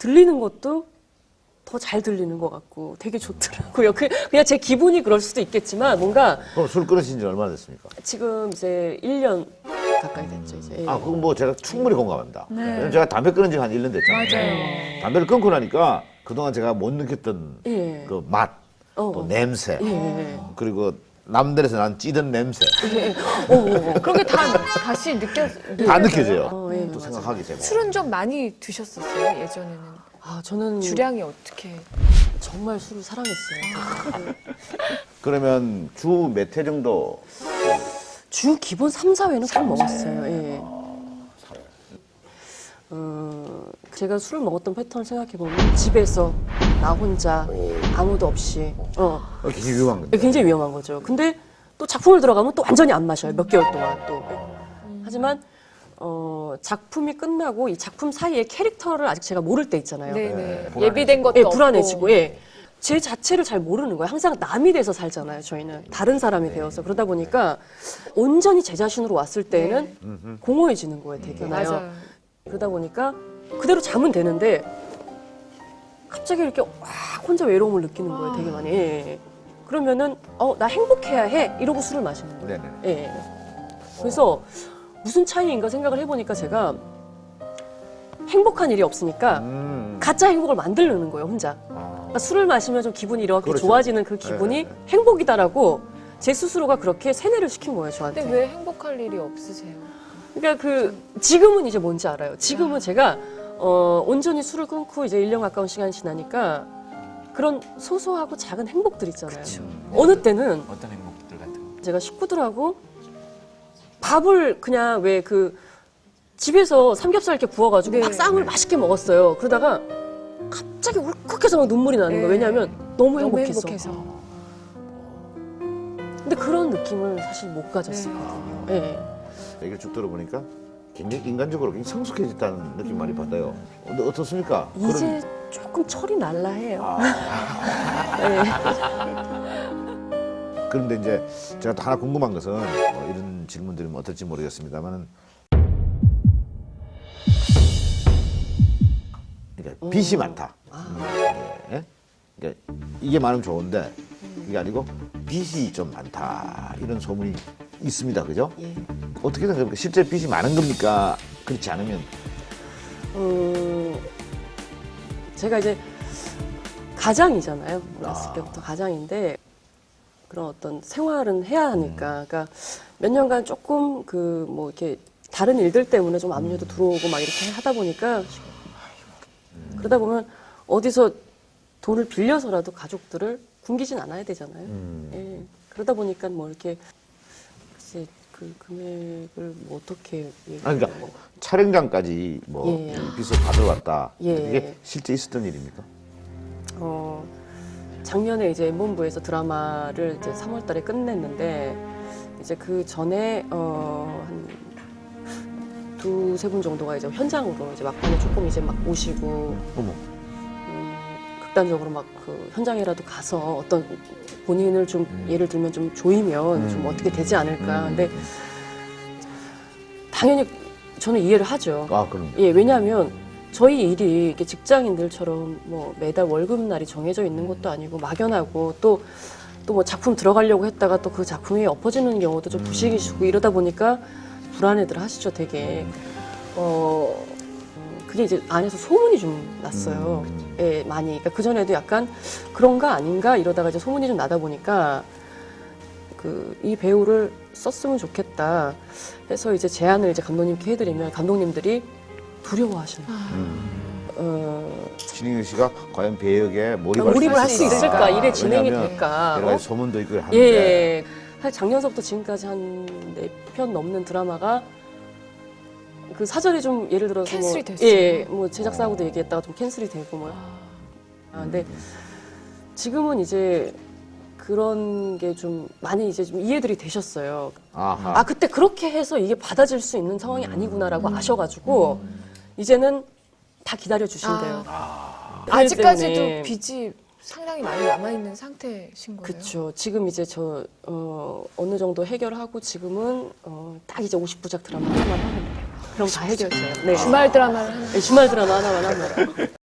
들리는 것도 더 잘 들리는 것 같고 되게 좋더라고요. 그냥 제 기분이 그럴 수도 있겠지만 뭔가 그럼 술 끊으신 지 얼마나 됐습니까? 지금 이제 1년 가까이 됐죠. 이제. 아, 그건 뭐 제가 충분히 공감합니다. 왜냐면 제가 담배 끊은 지가 한 1년 됐잖아요. 맞아요. 담배를 끊고 나니까 그동안 제가 못 느꼈던 예. 그 맛, 또 냄새, 예. 그리고 남들에서 난 찌든 냄새 그런 게 다시 다 느껴져요. 예, 또 맞아요. 생각하게 되고. 술은 좀 많이 드셨었어요, 예전에는? 아, 저는 주량이 어떻게? 정말 술을 사랑했어요. 그러면 주 몇 회 정도? 주 기본 3, 4회는 꼭 먹었어요. 예. 제가 술을 먹었던 패턴을 생각해보면 집에서 나 혼자 아무도 없이 굉장히 위험한 건데. 굉장히 위험한 거죠. 근데 또 작품을 들어가면 또 완전히 안 마셔요. 몇 개월 동안 또. 하지만 작품이 끝나고 이 작품 사이에 캐릭터를 아직 제가 모를 때 있잖아요. 네네. 불안해지고. 예비된 것도 예, 없고. 불안해지고, 예. 제 자체를 잘 모르는 거예요. 항상 남이 돼서 살잖아요, 저희는. 다른 사람이 되어서. 그러다 보니까 온전히 제 자신으로 왔을 때에는 공허해지는 거예요, 되게. 맞아요. 그러다 보니까 그대로 자면 되는데 갑자기 이렇게 확 혼자 외로움을 느끼는 거예요, 되게 많이. 예. 그러면은, 나 행복해야 해. 이러고 술을 마시는 거예요. 네네. 예. 그래서 무슨 차이인가 생각을 해보니까 제가 행복한 일이 없으니까 가짜 행복을 만들려는 거예요, 혼자. 그러니까 술을 마시면 좀 기분이 이렇게 그렇죠. 좋아지는 그 기분이 행복이다라고 제 스스로가 그렇게 세뇌를 시킨 거예요, 저한테. 근데 왜 행복할 일이 없으세요? 그러니까 지금은 이제 뭔지 알아요. 지금은 제가 온전히 술을 끊고 이제 1년 가까운 시간이 지나니까 그런 소소하고 작은 행복들 있잖아요. 어느 때는 어떤 행복들 같은 거? 제가 식구들하고 밥을 그냥 왜 집에서 삼겹살 이렇게 구워가지고 막 쌈을 맛있게 먹었어요. 그러다가 갑자기 울컥해서 막 눈물이 나는 거예요. 왜냐하면 너무 행복해서. 근데 그런 느낌을 사실 못 가졌었거든요. 예. 얘기를 쭉 들어보니까 굉장히 인간적으로 굉장히 성숙해졌다는 느낌 많이 받아요. 근데 어떻습니까? 이제 조금 철이 날라해요. 그런데 이제 제가 또 하나 궁금한 것은 이런 질문드리면 어떨지 모르겠습니다만은 그러니까 빚이 많다. 예? 그러니까 이게 많으면 좋은데 이게 아니고 빚이 좀 많다 이런 소문이 있습니다, 그죠? 예. 어떻게 생각합니까? 실제 빚이 많은 겁니까? 그렇지 않으면 제가 이제 가장이잖아요. 어렸을 때부터 가장인데 그런 어떤 생활은 해야 하니까, 그러니까 몇 년간 조금 뭐 이렇게 다른 일들 때문에 좀 압류도 들어오고 막 이렇게 하다 보니까 그러다 보면 어디서 돈을 빌려서라도 가족들을 굶기진 않아야 되잖아요. 예. 그러다 보니까 뭐 이렇게 글쎄 그 금액을 뭐 어떻게 아니, 그러니까 촬영장까지 뭐 예. 빚을 받으러 왔다. 예. 그게 실제 있었던 일입니까? 작년에 이제 엠본부에서 드라마를 이제 3월 달에 끝냈는데 이제 그 전에 한 두세 분 정도가 이제 현장으로 이제 막판에 조금 이제 막 오시고 어머. 극단적으로 막 그 현장이라도 가서 어떤 본인을 좀 예를 들면 좀 조이면 좀 어떻게 되지 않을까. 근데 당연히 저는 이해를 하죠. 아, 그럼. 예, 왜냐하면 저희 일이 이렇게 직장인들처럼 뭐 매달 월급날이 정해져 있는 것도 아니고 막연하고 또 뭐 작품 들어가려고 했다가 또 그 작품이 엎어지는 경우도 좀 부식이시고 이러다 보니까 불안해들 하시죠, 되게. 그게 이제 안에서 소문이 좀 났어요. 예, 많이. 그러니까 그전에도 약간 그런가 아닌가 이러다가 이제 소문이 좀 나다 보니까 이 배우를 썼으면 좋겠다 해서 이제 제안을 이제 감독님께 해드리면 감독님들이 두려워하시는 거예요. 신인규 씨가 과연 배역에 몰입할 몰입을 할 수 있을까? 있을까? 일에 진행이 왜냐하면 될까? 여러 가지 소문도 있고 하는데 예. 사실 작년서부터 지금까지 한 4편 넘는 드라마가 그 사전에 좀 예를 들어서 캔슬이 뭐, 됐어요. 예, 뭐 제작사하고도 얘기했다가 좀 캔슬이 되고 뭐. 근데 지금은 이제 그런 게 좀 많이 이제 좀 이해들이 되셨어요. 아하. 그때 그렇게 해서 이게 받아질 수 있는 상황이 아니구나라고 아셔가지고 이제는 다 기다려 주신대요. 아직까지도 빚이 상당히 많이 남아있는 상태신 거예요? 그렇죠. 지금 이제 어느 정도 해결하고 지금은 딱 이제 50부작 드라마 하나만 하면 돼요. 그럼 다 해결돼요. 네. 주말 드라마를 하나 네, 주말 드라마 하나만 하면.